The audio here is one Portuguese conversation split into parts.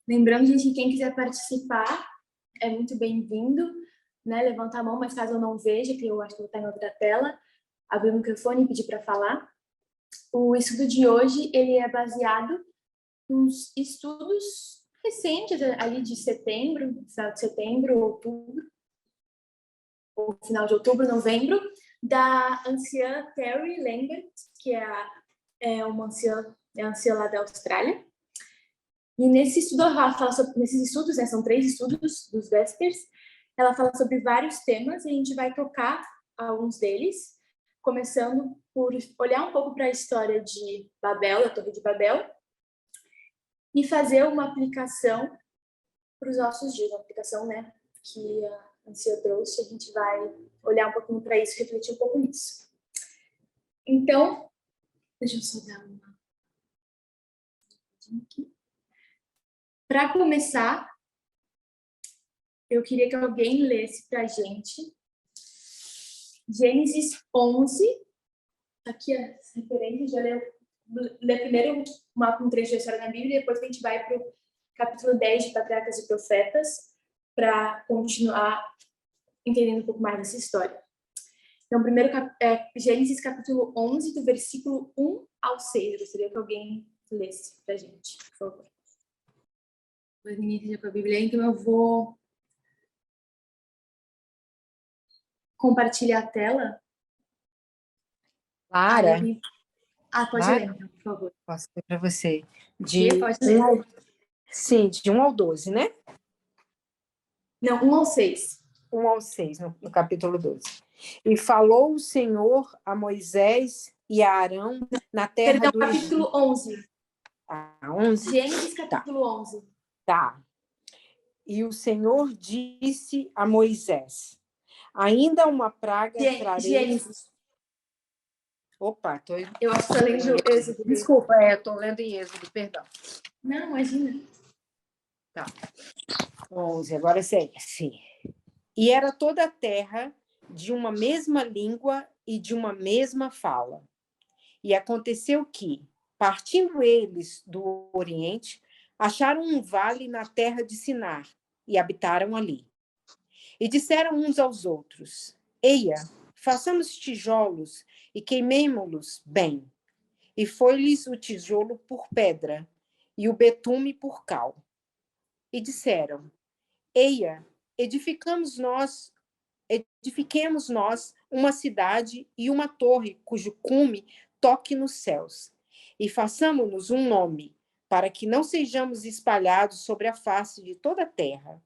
Lembrando, gente, que quem quiser participar é muito bem-vindo, né? Levanta a mão, mas caso eu não veja, que eu acho que eu vou estar em outra tela, abrir o microfone e pedir para falar. O estudo de hoje, ele é baseado nos estudos recentes, ali de setembro, final de setembro, outubro, ou final de outubro, novembro, da anciã Terry Lambert, que é uma anciã lá da Austrália. E nesse estudo, ela fala sobre, nesses estudos, né, são 3 estudos dos Vespers, ela fala sobre vários temas e a gente vai tocar alguns deles, começando por olhar um pouco para a história de Babel, da Torre de Babel, e fazer uma aplicação para os nossos dias, uma aplicação, né, que a Ancia trouxe. A gente vai olhar um pouquinho para isso, refletir um pouco nisso. Então, deixa eu só dar uma aqui. Para começar, eu queria que alguém lesse para a gente Gênesis 11. Aqui as referências, já lê primeiro um trecho da história da Bíblia, e depois a gente vai para o capítulo 10 de Patriarcas e Profetas, para continuar entendendo um pouco mais dessa história. Então, primeiro, Gênesis capítulo 11, do versículo 1 ao 6. Eu gostaria que alguém lesse para a gente, por favor. Depois ninguém esteja com a Bíblia, então eu vou compartilhar a tela. Clara? Pode ler, então, por favor. Posso ler para você? Pode ler. Sim, de 1 ao 12, né? Não, 1 ao 6. 1 ao 6, no capítulo 12. E falou o Senhor a Moisés e a Arão na terra do Egito. Capítulo 11. 11? Gênesis, capítulo 11. Tá. E o Senhor disse a Moisés: ainda uma praga trarei... Gênesis. Opa, eu acho que estou lendo Êxodo. Desculpa, estou lendo em Êxodo, perdão. Não, imagina. Tá. 11, agora sim. E era toda a terra de uma mesma língua e de uma mesma fala. E aconteceu que, partindo eles do Oriente, acharam um vale na terra de Sinar e habitaram ali. E disseram uns aos outros: eia, façamos tijolos e queimemo-los bem. E foi-lhes o tijolo por pedra e o betume por cal. E disseram: eia, edifiquemos nós uma cidade e uma torre cujo cume toque nos céus. E façamo-nos um nome, para que não sejamos espalhados sobre a face de toda a terra.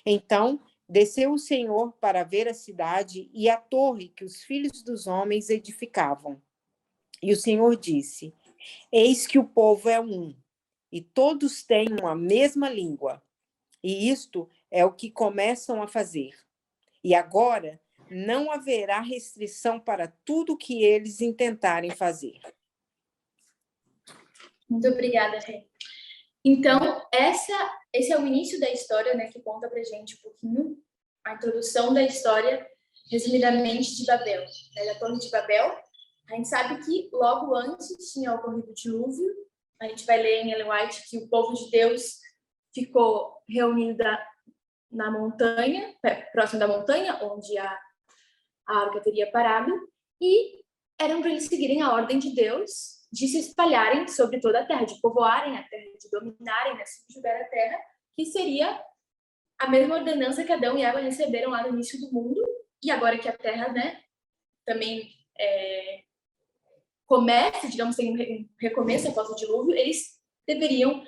Então desceu o Senhor para ver a cidade e a torre que os filhos dos homens edificavam. E o Senhor disse: eis que o povo é um, e todos têm uma mesma língua. E isto é o que começam a fazer. E agora não haverá restrição para tudo que eles intentarem fazer. Muito obrigada, Rê. Então, esse é o início da história, né, que conta pra gente um pouquinho a introdução da história, resumidamente, de Babel. Da Torre de Babel. A gente sabe que logo antes tinha ocorrido o dilúvio. A gente vai ler em Ellen White que o povo de Deus ficou reunido na montanha, próximo da montanha, onde a arca teria parado, e eram para eles seguirem a ordem de Deus de se espalharem sobre toda a terra, de povoarem a terra, de dominarem, né, subjugar a terra, que seria a mesma ordenança que Adão e Eva receberam lá no início do mundo, e agora que a terra, né, também começa, digamos, tem um recomeço após o dilúvio, eles deveriam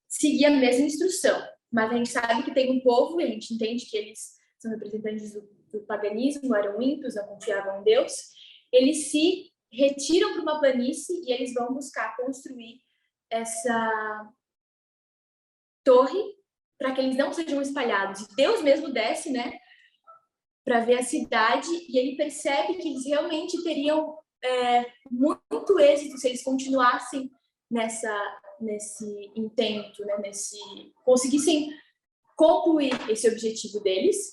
seguir a mesma instrução. Mas a gente sabe que tem um povo, e a gente entende que eles são representantes do paganismo, eram ímpios, não confiavam em Deus. Eles se retiram para uma planície e eles vão buscar construir essa torre para que eles não sejam espalhados. E Deus mesmo desce, né, para ver a cidade, e ele percebe que eles realmente teriam muito êxito se eles continuassem nesse intento, né, conseguissem concluir esse objetivo deles.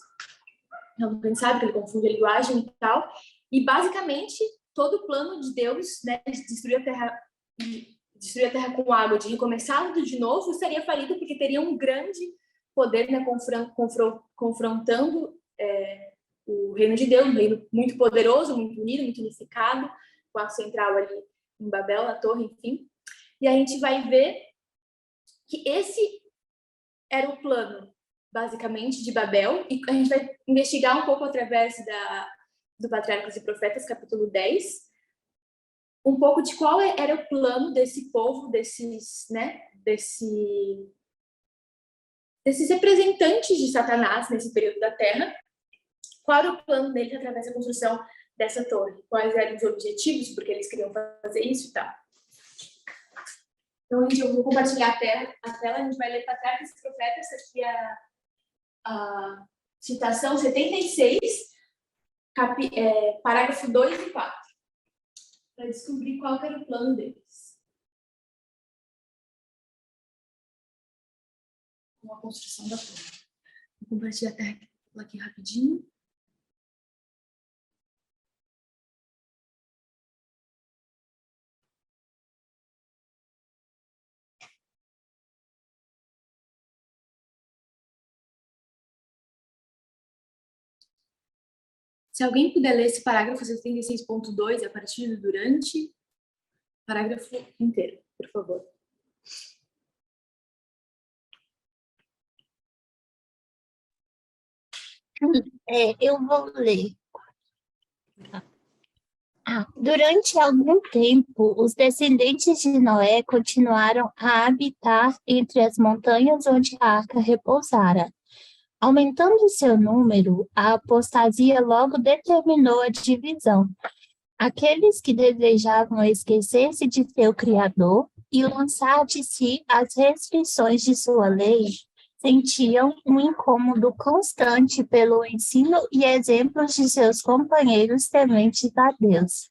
Então, a gente sabe que ele confunde a linguagem e tal. E, basicamente, todo o plano de Deus, né, de destruir a terra e destruir a terra com água, de recomeçar tudo de novo, estaria falido porque teria um grande poder, né, confrontando o reino de Deus, um reino muito poderoso, muito unido, muito unificado, com a central ali em Babel, na torre, enfim. E a gente vai ver que esse era o plano, basicamente, de Babel, e a gente vai investigar um pouco através do Patriarcas e Profetas, capítulo 10, um pouco de qual era o plano desse povo, desses representantes de Satanás nesse período da Terra. Qual era o plano deles através da construção dessa torre? Quais eram os objetivos, porque eles queriam fazer isso e tal. Então, eu vou compartilhar a tela, a gente vai ler Patriarcas e Profetas, aqui a citação 76, parágrafo 2 e 4, para descobrir qual era o plano deles. Com a construção da torre. Vou compartilhar a tela aqui rapidinho. Se alguém puder ler esse parágrafo 76.2 a partir do durante, parágrafo inteiro, por favor. Eu vou ler. Durante algum tempo, os descendentes de Noé continuaram a habitar entre as montanhas onde a arca repousara. Aumentando seu número, a apostasia logo determinou a divisão. Aqueles que desejavam esquecer-se de seu Criador e lançar de si as restrições de sua lei, sentiam um incômodo constante pelo ensino e exemplos de seus companheiros tementes a Deus.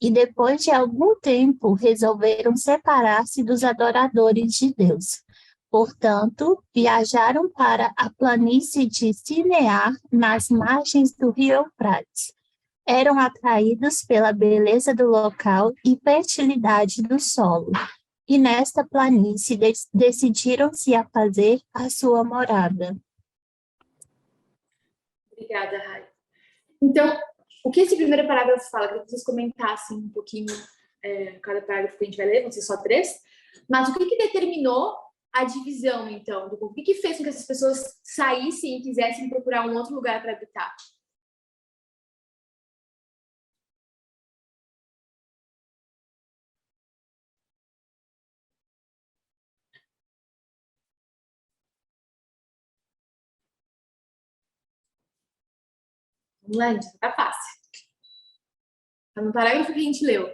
E depois de algum tempo, resolveram separar-se dos adoradores de Deus. Portanto, viajaram para a planície de Sinear, nas margens do rio Eufrates. Eram atraídos pela beleza do local e fertilidade do solo, e nesta planície decidiram-se a fazer a sua morada. Obrigada, Rai. Então, o que esse primeiro parágrafo fala? Queria que vocês comentassem um pouquinho cada parágrafo que a gente vai ler, vão ser só 3, mas o que determinou a divisão, então, do povo? O que fez com que essas pessoas saíssem e quisessem procurar um outro lugar para habitar? Vamos lá, gente, tá fácil. Tá no parágrafo que a gente leu.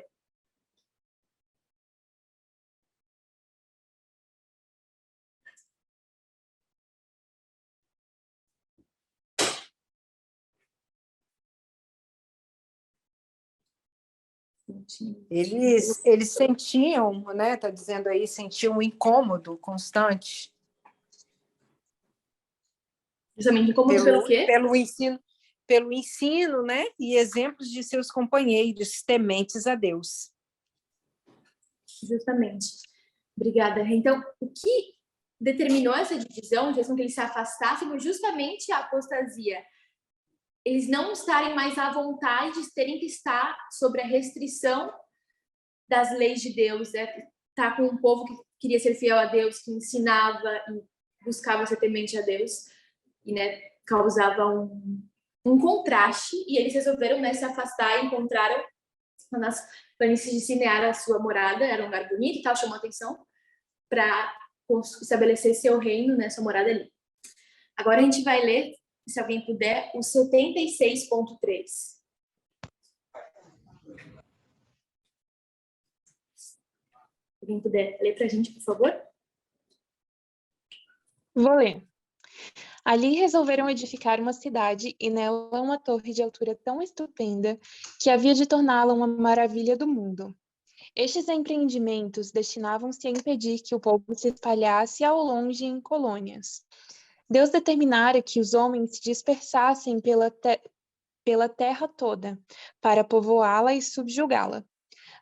Eles sentiam, né? Tá dizendo aí, sentiam um incômodo constante. Justamente incômodo pelo quê? Pelo ensino, né? E exemplos de seus companheiros tementes a Deus. Justamente. Obrigada. Então, o que determinou essa divisão, fez com que eles se afastassem, foi justamente a apostasia. Eles não estarem mais à vontade, terem que estar sobre a restrição das leis de Deus, né? Tá com um povo que queria ser fiel a Deus, que ensinava e buscava ser temente a Deus, e, né, causava um contraste, e eles resolveram, né, se afastar e encontraram nas planícies de Sinear a sua morada, era um lugar bonito e tal, chamou a atenção, para estabelecer seu reino, né, sua morada ali. Agora a gente vai ler, se alguém puder, o 76.3. Se alguém puder ler para a gente, por favor. Vou ler. Ali resolveram edificar uma cidade e nela uma torre de altura tão estupenda que havia de torná-la uma maravilha do mundo. Estes empreendimentos destinavam-se a impedir que o povo se espalhasse ao longe em colônias. Deus determinara que os homens se dispersassem pela terra toda, para povoá-la e subjugá-la.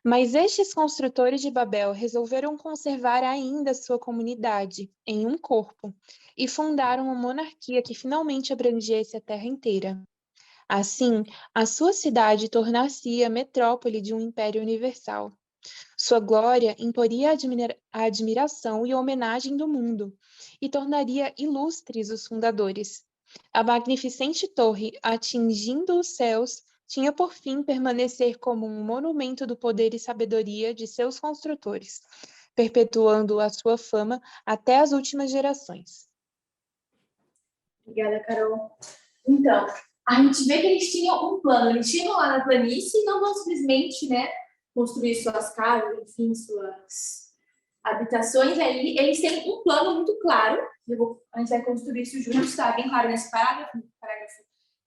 Mas estes construtores de Babel resolveram conservar ainda sua comunidade em um corpo e fundaram uma monarquia que finalmente abrangesse a terra inteira. Assim, a sua cidade tornar-se-ia a metrópole de um império universal. Sua glória imporia a admiração e a homenagem do mundo e tornaria ilustres os fundadores. A magnificente torre, atingindo os céus, tinha por fim permanecer como um monumento do poder e sabedoria de seus construtores, perpetuando a sua fama até as últimas gerações. Obrigada, Carol. Então, a gente vê que eles tinham um plano. Eles chegam lá na planície e não vão simplesmente, né, construir suas casas, enfim, suas habitações ali. Eles têm um plano muito claro. A gente vai construir isso juntos, está bem claro nesse parágrafo, no parágrafo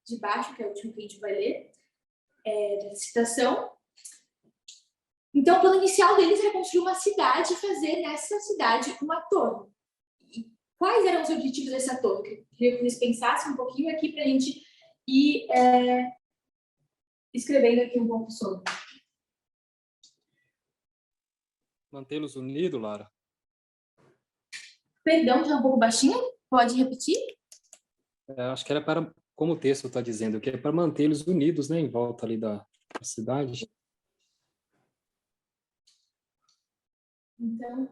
de baixo, que é o último que a gente vai ler, da citação. Então, o plano inicial deles era construir uma cidade e fazer nessa cidade uma torre. E quais eram os objetivos dessa torre? Eu queria que vocês pensassem um pouquinho aqui para a gente ir escrevendo aqui um pouco sobre. Mantê-los unidos, Lara. Perdão, está um pouco baixinho? Pode repetir? Acho que era para, como o texto está dizendo, que é para mantê-los unidos, né, em volta ali da cidade. Então,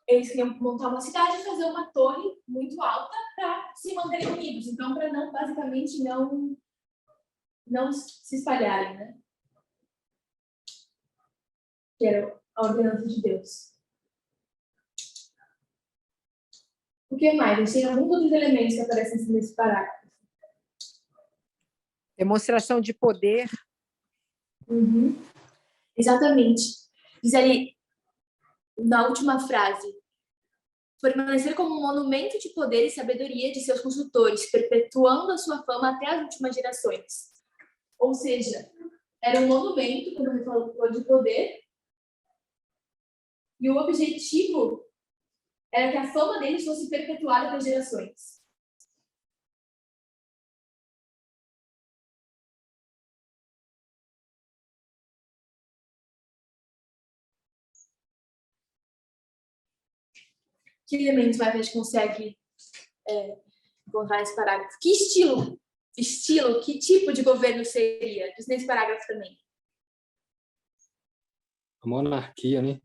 eles queriam montar uma cidade e fazer uma torre muito alta para se manterem unidos. Então, para não, basicamente, não se espalharem, né? Que era a ordenança de Deus. O que mais? Tem alguns outros elementos que aparecem nesse parágrafo. Demonstração de poder. Uhum. Exatamente. Diz ali, na última frase, permanecer como um monumento de poder e sabedoria de seus construtores, perpetuando a sua fama até as últimas gerações. Ou seja, era um monumento, como ele falou, de poder, e o objetivo era que a fama deles fosse perpetuada pelas gerações. Que elementos mais a gente consegue encontrar nesse parágrafo? Que estilo, que tipo de governo seria? Diz nesse parágrafo também. A monarquia, né?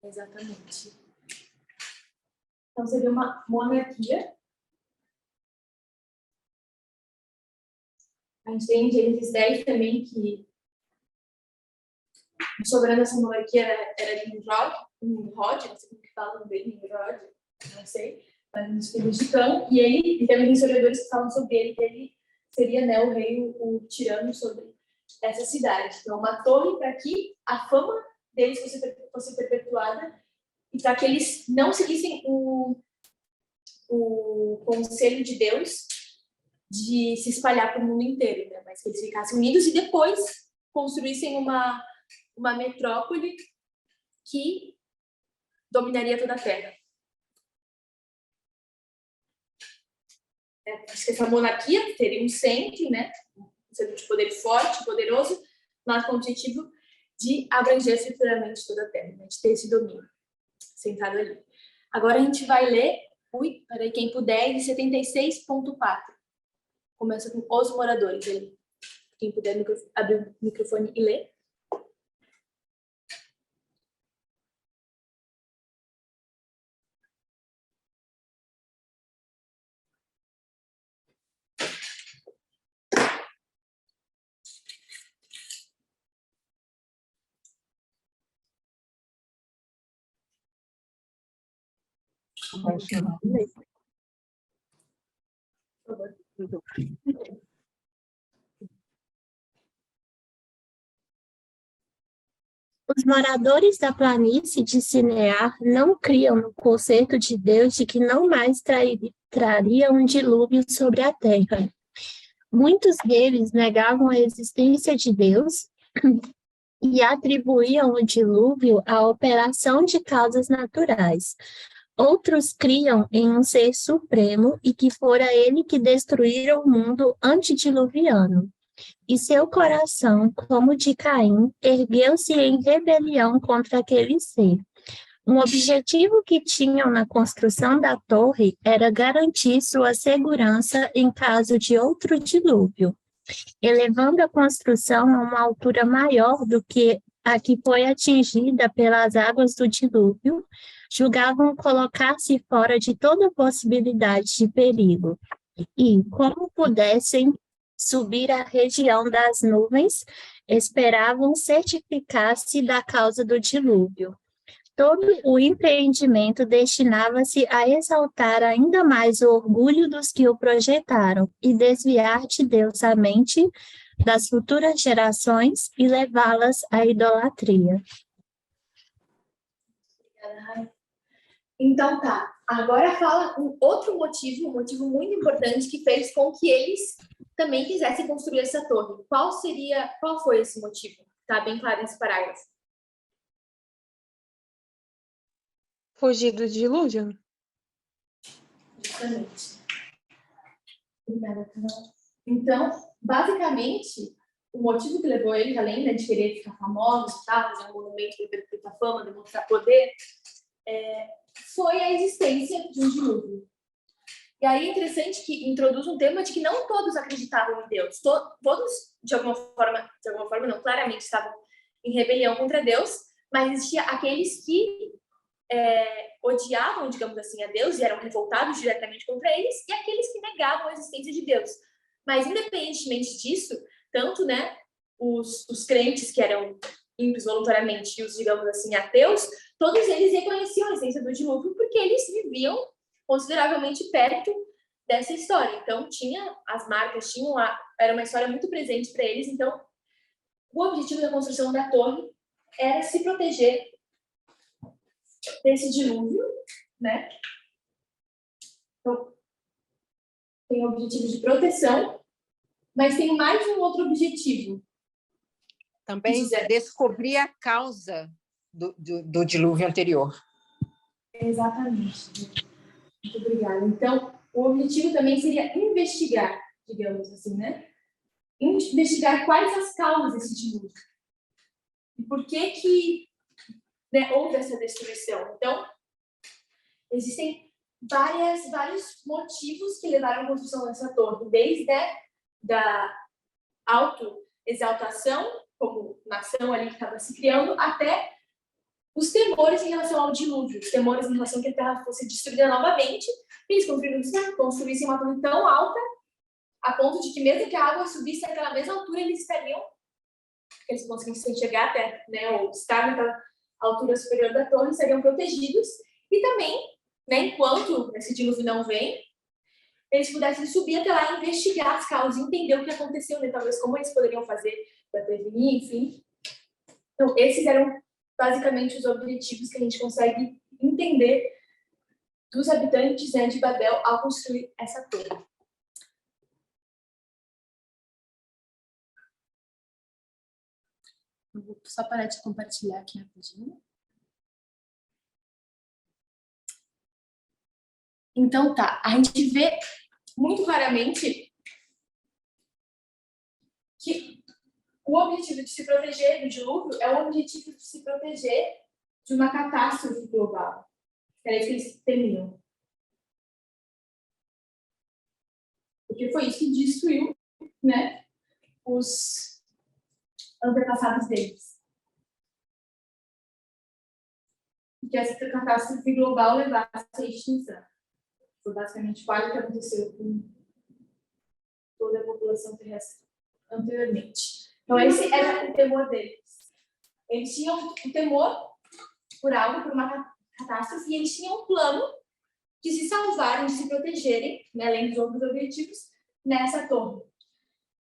Exatamente. Então, seria uma monarquia. A gente tem em Gênesis 10 também que o soberano dessa monarquia era Nimrod, não sei como que falam bem, Nimrod, não sei, mas um dos filhos de Cã, e também tem historiadores que falam sobre ele, que ele seria, né, o rei, o tirano sobre essa cidade. Então, uma torre para que a fama deles fosse perpetuada e para que eles não seguissem o conselho de Deus de se espalhar para o mundo inteiro, né? Mas que eles ficassem unidos e depois construíssem uma metrópole que dominaria toda a Terra. Acho que essa monarquia teria um centro, né? Um centro de poder forte, poderoso, mas com o objetivo de abranger futuramente toda a Terra, né? De ter esse domínio sentado ali. Agora a gente vai ler, quem puder, de 76.4. Começa com os moradores ali. Quem puder abrir o microfone e ler. Os moradores da planície de Sinear não criam no conceito de Deus de que não mais traria um dilúvio sobre a terra. Muitos deles negavam a existência de Deus e atribuíam o dilúvio à operação de causas naturais. Outros criam em um ser supremo e que fora ele que destruíra o mundo antediluviano. E seu coração, como o de Caim, ergueu-se em rebelião contra aquele ser. Um objetivo que tinham na construção da torre era garantir sua segurança em caso de outro dilúvio, elevando a construção a uma altura maior do que a que foi atingida pelas águas do dilúvio, julgavam colocar-se fora de toda possibilidade de perigo. E, como pudessem subir à região das nuvens, esperavam certificar-se da causa do dilúvio. Todo o empreendimento destinava-se a exaltar ainda mais o orgulho dos que o projetaram e desviar de Deus a mente das futuras gerações e levá-las à idolatria. Então tá, agora fala um outro motivo, um motivo muito importante que fez com que eles também quisessem construir essa torre. Qual foi esse motivo? Tá bem claro nesse parágrafo. Fugir do dilúvio? Justamente. Obrigada, Carol. Então, basicamente, o motivo que levou eles, além, né, de querer ficar famosos, tá, fazer um monumento para perpetuar fama, demonstrar poder, foi a existência de um dilúvio. E aí é interessante que introduz um tema de que não todos acreditavam em Deus. Todos, de alguma forma não, claramente estavam em rebelião contra Deus, mas existia aqueles que odiavam, digamos assim, a Deus e eram revoltados diretamente contra eles, e aqueles que negavam a existência de Deus. Mas, independentemente disso, tanto, né, os crentes que eram ímpios voluntariamente e os, digamos assim, ateus, todos eles reconheciam a existência do dilúvio porque eles viviam consideravelmente perto dessa história. Então, tinha as marcas, era uma história muito presente para eles. Então, o objetivo da construção da torre era se proteger desse dilúvio, né? Então, tem o objetivo de proteção, mas tem mais um outro objetivo. Também descobrir a causa do dilúvio anterior. Exatamente. Muito obrigada. Então, o objetivo também seria investigar, digamos assim, né? Investigar quais as causas desse dilúvio. E por que né, houve essa destruição. Então, existem vários motivos que levaram à construção dessa torre, desde da autoexaltação, como nação ali que estava se criando, até os temores em relação ao dilúvio, os temores em relação a que a Terra fosse destruída novamente, e eles construíssem uma torre tão alta, a ponto de que mesmo que a água subisse àquela mesma altura, eles estariam, que eles conseguissem chegar até, né, ou estar naquela altura superior da torre, seriam protegidos, e também, né, enquanto esse dilúvio não vem, eles pudessem subir até lá e investigar as causas, entender o que aconteceu, né, talvez como eles poderiam fazer para prevenir, enfim. Então, esses eram basicamente os objetivos que a gente consegue entender dos habitantes, né, de Babel ao construir essa torre. Eu vou só parar de compartilhar aqui rapidinho. Então tá, a gente vê muito claramente que o objetivo de se proteger do dilúvio é o objetivo de se proteger de uma catástrofe global. Era isso que eles temiam. Porque foi isso que destruiu, né, os antepassados deles. E que essa catástrofe global levasse à extinção. Foi basicamente quase o que aconteceu com toda a população terrestre anteriormente. Então, esse era o temor deles. Eles tinham o temor por algo, por uma catástrofe, e eles tinham um plano de se salvarem, de se protegerem, né, além dos outros objetivos, nessa torre.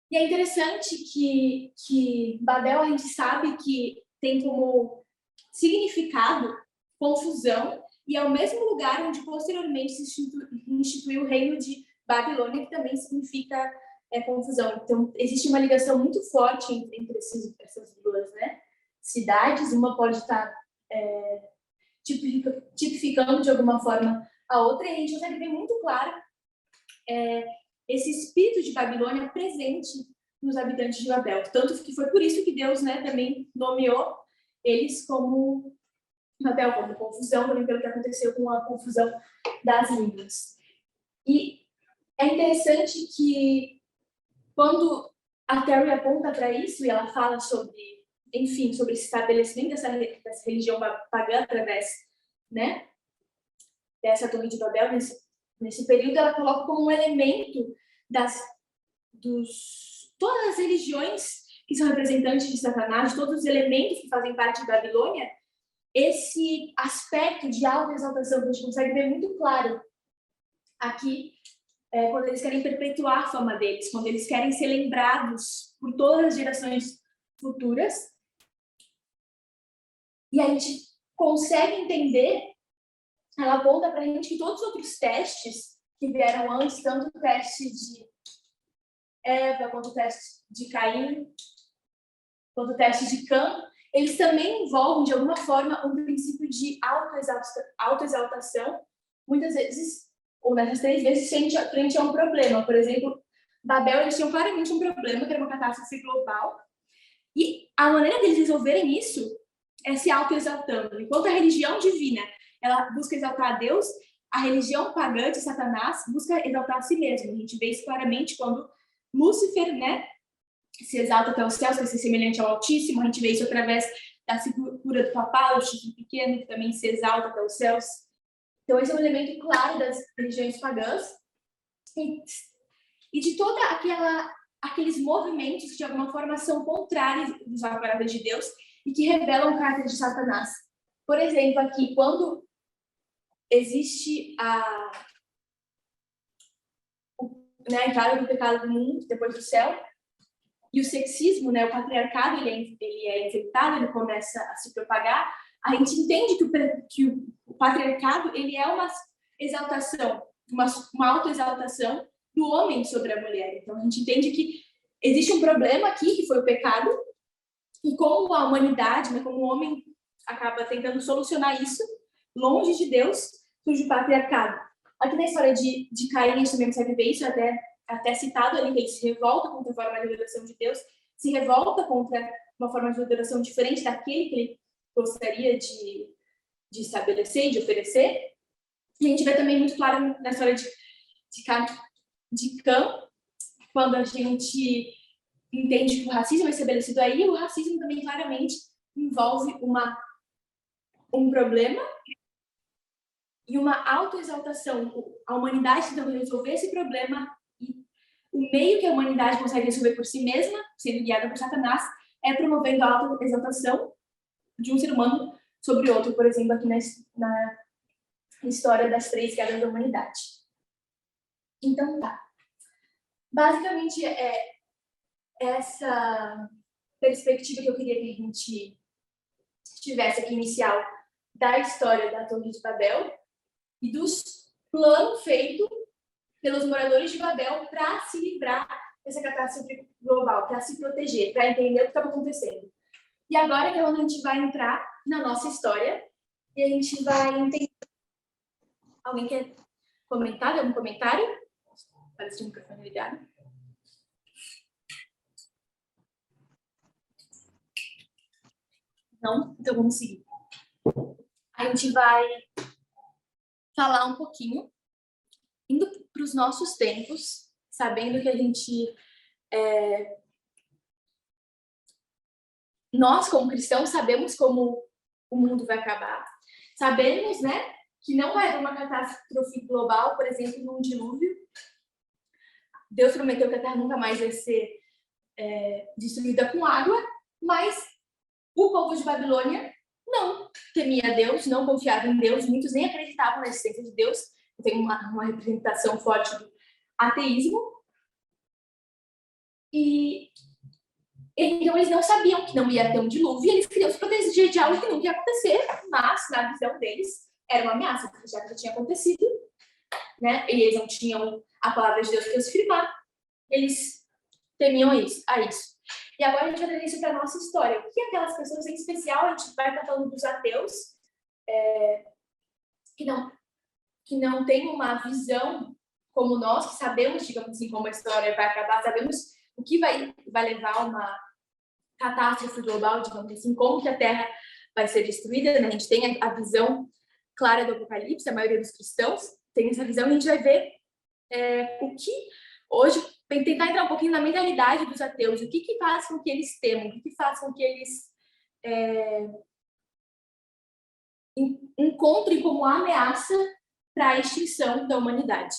E é interessante que Babel, a gente sabe que tem como significado confusão, e é o mesmo lugar onde posteriormente se instituiu o reino de Babilônia, que também significa confusão. Então, existe uma ligação muito forte entre essas duas, né, cidades. Uma pode estar tipificando de alguma forma a outra, e a gente consegue ver muito claro esse espírito de Babilônia presente nos habitantes de Babel. Tanto que foi por isso que Deus, né, também nomeou eles como Babel, como confusão, também pelo que aconteceu com a confusão das línguas. E é interessante que quando a Terry aponta para isso e ela fala sobre, enfim, sobre esse estabelecimento dessa religião pagã através, né, dessa Torre de Babel, nesse período, ela coloca como um elemento todas as religiões que são representantes de Satanás, de todos os elementos que fazem parte da Babilônia, esse aspecto de autoexaltação que a gente consegue ver muito claro aqui, quando eles querem perpetuar a fama deles, quando eles querem ser lembrados por todas as gerações futuras. E a gente consegue entender, ela aponta para a gente que todos os outros testes que vieram antes, tanto o teste de Eva, quanto o teste de Caim, quanto o teste de Cã, eles também envolvem, de alguma forma, um princípio de autoexaltação, muitas vezes, ou nessas 3 vezes, frente a um problema. Por exemplo, Babel, eles tinham claramente um problema, que era uma catástrofe global, e a maneira deles resolverem isso é se autoexaltando. Enquanto a religião divina, ela busca exaltar a Deus, a religião pagã de Satanás busca exaltar a si mesmo. A gente vê isso claramente quando Lúcifer, né, se exalta até os céus, quer ser semelhante ao Altíssimo. A gente vê isso através da figura do papá, o chifre pequeno, que também se exalta até os céus. Então, esse é um elemento claro das religiões pagãs. E de toda aqueles movimentos que, de alguma forma, são contrários dos caráter de Deus e que revelam o caráter de Satanás. Por exemplo, aqui, quando existe a entrada do pecado do mundo, depois do céu, e o sexismo, né, o patriarcado, ele é infectado, ele começa a se propagar, a gente entende que o patriarcado, ele é uma exaltação, uma autoexaltação do homem sobre a mulher. Então, a gente entende que existe um problema aqui, que foi o pecado, e como a humanidade, né, como o homem acaba tentando solucionar isso, longe de Deus, surge o patriarcado. Aqui na história de Caim, a gente também consegue ver isso, até citado ali, que ele se revolta contra a forma de adoração de Deus, se revolta contra uma forma de adoração diferente daquele que ele gostaria de estabelecer, de oferecer. E a gente vê também muito claro na história de Cã, quando a gente entende que o racismo é estabelecido aí, o racismo também claramente envolve um problema e uma autoexaltação. A humanidade tentando resolver esse problema, e o meio que a humanidade consegue resolver por si mesma, sendo guiada por Satanás, é promovendo a autoexaltação de um ser humano sobre outro, por exemplo, aqui na história das 3 quedas da humanidade. Então, tá. Basicamente, é essa perspectiva que eu queria que a gente tivesse aqui inicial da história da Torre de Babel e dos planos feitos pelos moradores de Babel para se livrar dessa catástrofe global, para se proteger, para entender o que estava acontecendo. E agora que é onde a gente vai entrar na nossa história e a gente vai entender. Alguém quer comentar? Algum comentário? Parece que o microfone ligado. Não? Então vamos seguir. A gente vai falar um pouquinho, indo para os nossos tempos, sabendo que a gente, nós como cristãos sabemos como o mundo vai acabar, sabemos, né, que não vai haver uma catástrofe global, por exemplo, num dilúvio. Deus prometeu que a Terra nunca mais vai ser destruída com água, mas o povo de Babilônia não temia Deus, não confiava em Deus, muitos nem acreditavam na existência de Deus. Tem uma representação forte do ateísmo. E então eles não sabiam que não ia ter um dilúvio, e eles queriam se proteger de algo que nunca ia acontecer, mas na visão deles era uma ameaça, porque já tinha acontecido, né? E eles não tinham a palavra de Deus para se firmar, eles temiam a isso. E agora a gente vai trazer isso para a nossa história. O que aquelas pessoas, em especial, a gente vai estar falando dos ateus, que não têm uma visão como nós, que sabemos, digamos assim, como a história vai acabar, sabemos o que vai levar a uma catástrofe global, digamos assim, como que a Terra vai ser destruída, né? A gente tem a visão clara do Apocalipse, a maioria dos cristãos tem essa visão, e a gente vai ver o que hoje, tentar entrar um pouquinho na mentalidade dos ateus, o que faz com que eles temam, o que faz com que eles encontrem como ameaça para a extinção da humanidade.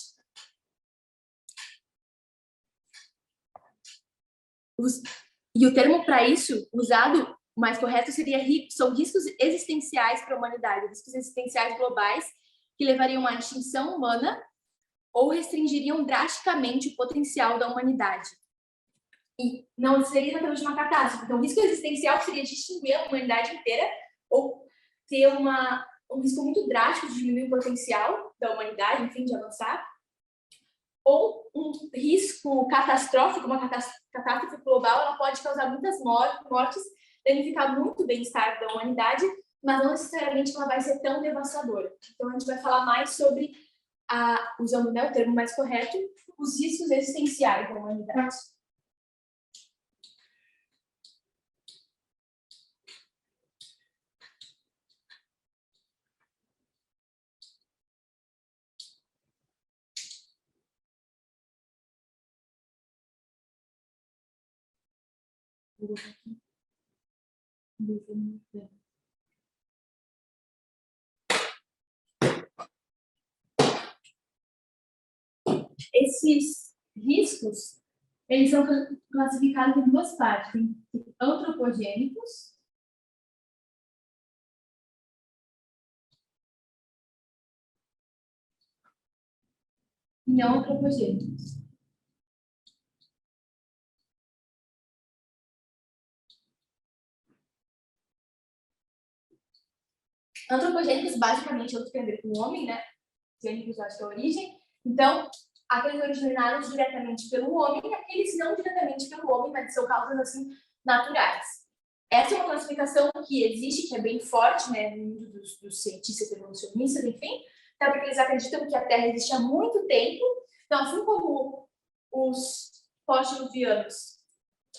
E o termo para isso usado, o mais correto seria são riscos existenciais para a humanidade, riscos existenciais globais que levariam à extinção humana ou restringiriam drasticamente o potencial da humanidade. E não seria exatamente uma catástrofe. Então, o risco existencial seria de extinguir a humanidade inteira ou ter um risco muito drástico de diminuir o potencial da humanidade, enfim, de avançar. Ou um risco catastrófico, uma catástrofe global, ela pode causar muitas mortes, danificar muito o bem-estar da humanidade, mas não necessariamente ela vai ser tão devastadora. Então, a gente vai falar mais sobre, usando, né, o termo mais correto, os riscos existenciais da humanidade. Esses riscos, eles são classificados em duas partes, tem antropogênicos e não antropogênicos. Antropogênicos, basicamente, é o que tem a ver com o homem, né? Gênicos, acho que é a origem. Então, aqueles originados diretamente pelo homem e aqueles não diretamente pelo homem, mas são causas, assim, naturais. Essa é uma classificação que existe, que é bem forte, né, no mundo dos cientistas evolucionistas, enfim, então, porque eles acreditam que a Terra existe há muito tempo. Então, assim como os pós-diluvianos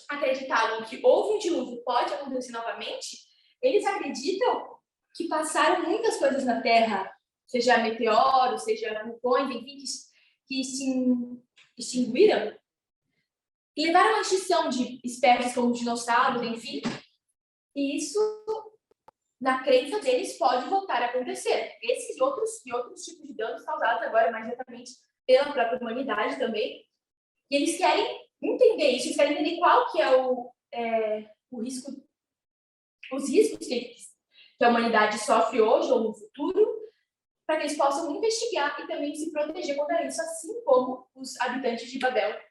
acreditavam que houve um dilúvio, pode acontecer novamente, eles acreditam que passaram muitas coisas na Terra, seja meteoros, seja vulcões, enfim, que se extinguiram e levaram à extinção de espécies como dinossauros, enfim. E isso, na crença deles, pode voltar a acontecer. Esses e outros tipos de danos causados agora mais diretamente pela própria humanidade também. E eles querem entender isso, eles querem entender qual que é o risco, os riscos que a humanidade sofre hoje ou no futuro, para que eles possam investigar e também se proteger contra isso, assim como os habitantes de Babel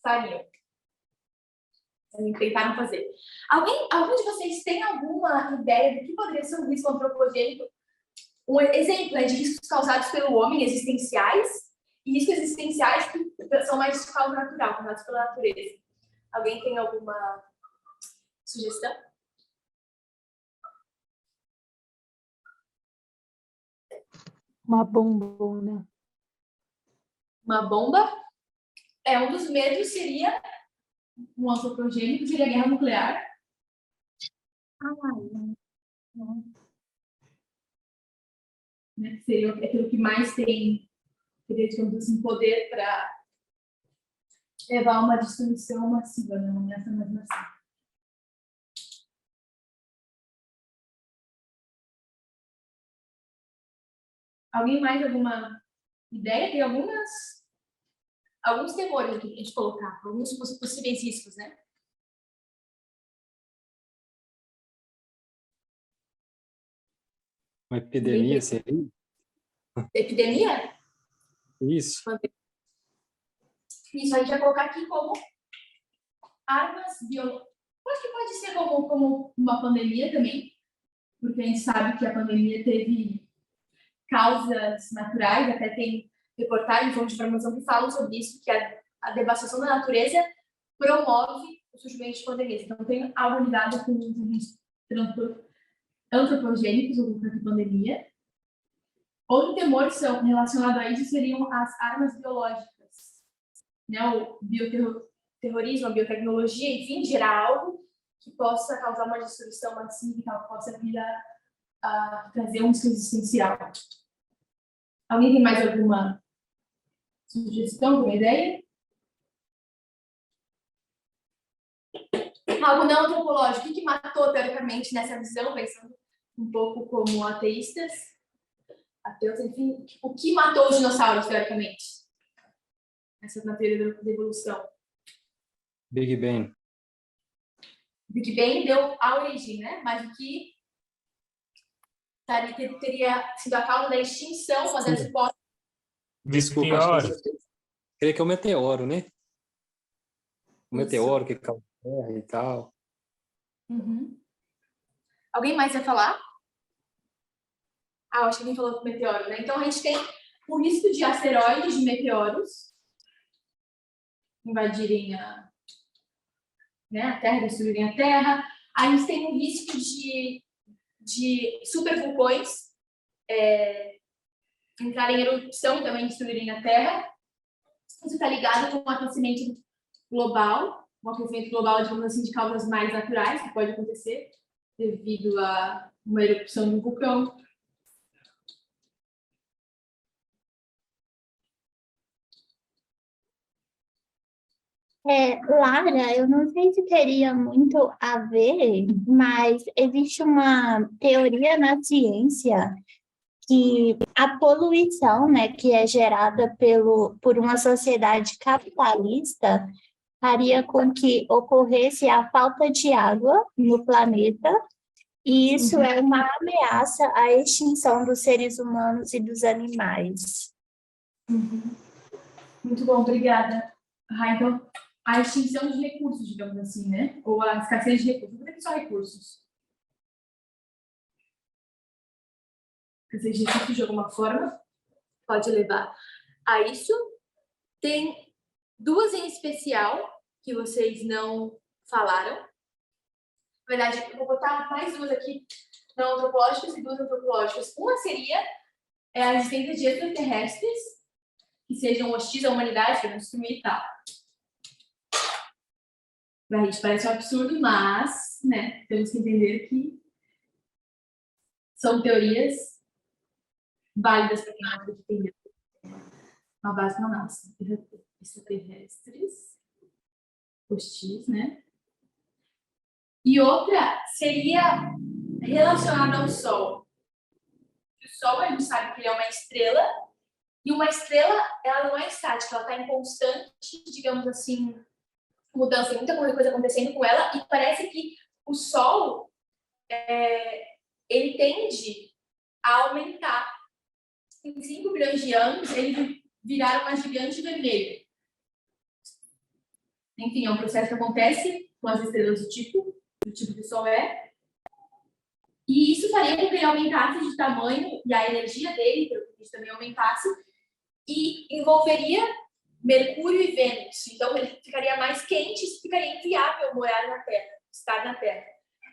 fariam. Tentaram fazer. Algum de vocês tem alguma ideia do que poderia ser um risco antropogênico? Um exemplo, né, de riscos causados pelo homem, existenciais, e riscos existenciais que são mais de causa natural, causados pela natureza. Alguém tem alguma sugestão? Uma bombona. Uma bomba? Um dos medos seria um antropogênico, seria a guerra nuclear. Né? Seria aquilo que mais tem, digamos assim, poder para levar a uma destruição massiva, né? Uma ameaça mais massiva. Alguém mais alguma ideia? Tem alguns temores aqui que a gente colocar, alguns possíveis riscos, né? Uma epidemia seria? Epidemia? Isso. Isso, a gente vai colocar aqui como armas biológicas. Acho que pode ser como uma pandemia também, porque a gente sabe que a pandemia teve causas naturais, até tem reportagens, fontes de informação que falam sobre isso, que a devastação da natureza promove o surgimento de pandemias. Então, tem algo ligado com os antropogênicos, ou com pandemia. Outro temor relacionado a isso seriam as armas biológicas. né, o bioterrorismo, a biotecnologia, enfim, gerar algo que possa causar uma destruição massiva e tal, que possa vir a trazer um risco existencial. Alguém tem mais alguma sugestão, alguma ideia? Algo não antropológico. O que matou, teoricamente, nessa visão, pensando um pouco como ateístas, ateus, enfim, o que matou os dinossauros, teoricamente? Essa na teoria da evolução. Big Bang. Big Bang deu a origem, né? Mas o que teria sido a causa da extinção, uma das hipóteses. Desculpa, acho que creio que é o meteoro, né? O meteoro que causa a Terra e tal. Uhum. Alguém mais vai falar? Acho que alguém falou do meteoro, né? Então, a gente tem o risco de asteroides, de meteoros, invadirem a Terra, destruírem a Terra. A gente tem o risco de supervulcões entrarem em erupção e também destruírem a Terra. Isso está ligado com o aquecimento global, digamos assim, de causas mais naturais, que pode acontecer devido a uma erupção de um vulcão. Lara, eu não sei se teria muito a ver, mas existe uma teoria na ciência que a poluição, né, que é gerada por uma sociedade capitalista, faria com que ocorresse a falta de água no planeta, e isso é uma ameaça à extinção dos seres humanos e dos animais. Muito bom, obrigada. Então, a extinção de recursos, digamos assim, né? Ou a escassez de recursos. Por que só recursos? Escassez de recursos, de alguma forma, pode levar a isso. Tem duas em especial que vocês não falaram. Na verdade, eu vou botar mais duas aqui, não antropológicas e duas antropológicas. Uma seria a existência de extraterrestres que sejam hostis à humanidade, que vão destruir e tal. Pra gente parece um absurdo, mas, né, temos que entender que são teorias válidas para quem não acredita em Deus. Uma base na nossa. Extraterrestres, hostis, né? E outra seria relacionada ao Sol. O Sol, a gente sabe que ele é uma estrela, e uma estrela, ela não é estática, ela está em constante, digamos assim, mudança, muita coisa acontecendo com ela, e parece que o Sol, ele tende a aumentar. Em 5 bilhões de anos, ele virá uma gigante vermelha. Enfim, é um processo que acontece com as estrelas do tipo que o Sol é, e isso faria com que ele aumentasse de tamanho, e a energia dele, pelo que também aumentasse, e envolveria Mercúrio e Vênus. Então, ele ficaria mais quente e ficaria inviável morar na Terra, estar na Terra.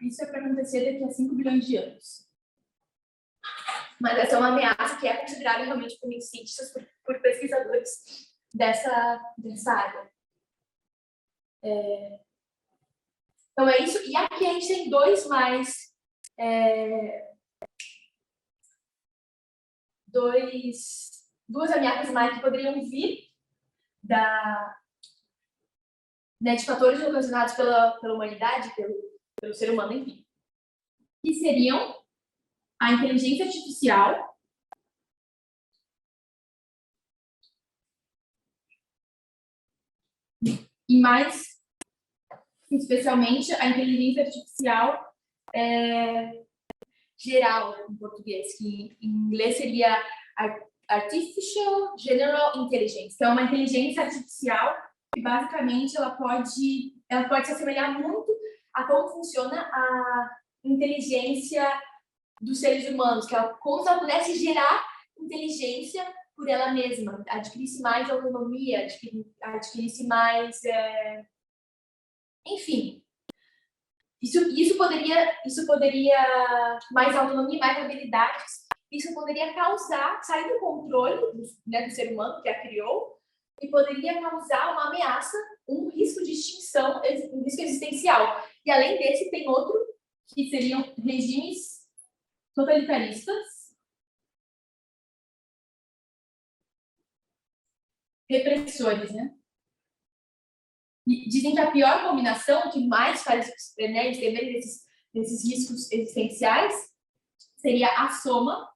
Isso é para acontecer daqui a 5 bilhões de anos. Mas essa é uma ameaça que é considerada realmente por cientistas, por pesquisadores dessa área. Então, é isso. E aqui a gente tem duas ameaças mais que poderiam vir de fatores ocasionados pela humanidade, pelo ser humano, enfim. Que seriam a inteligência artificial e, mais especialmente, a inteligência artificial geral, em português, que em inglês seria Artificial General Intelligence, que é uma inteligência artificial que, basicamente, ela pode se assemelhar muito a como funciona a inteligência dos seres humanos, que ela, como se ela pudesse gerar inteligência por ela mesma, adquirisse mais autonomia, adquirisse mais... Enfim, isso poderia mais autonomia, mais habilidades, isso poderia causar, sair do controle do ser humano que a criou, e poderia causar uma ameaça, um risco de extinção, um risco existencial. E além desse, tem outro, que seriam regimes totalitaristas, repressores, né? E dizem que a pior combinação, que mais faz, né, eles temerem desses riscos existenciais, seria a soma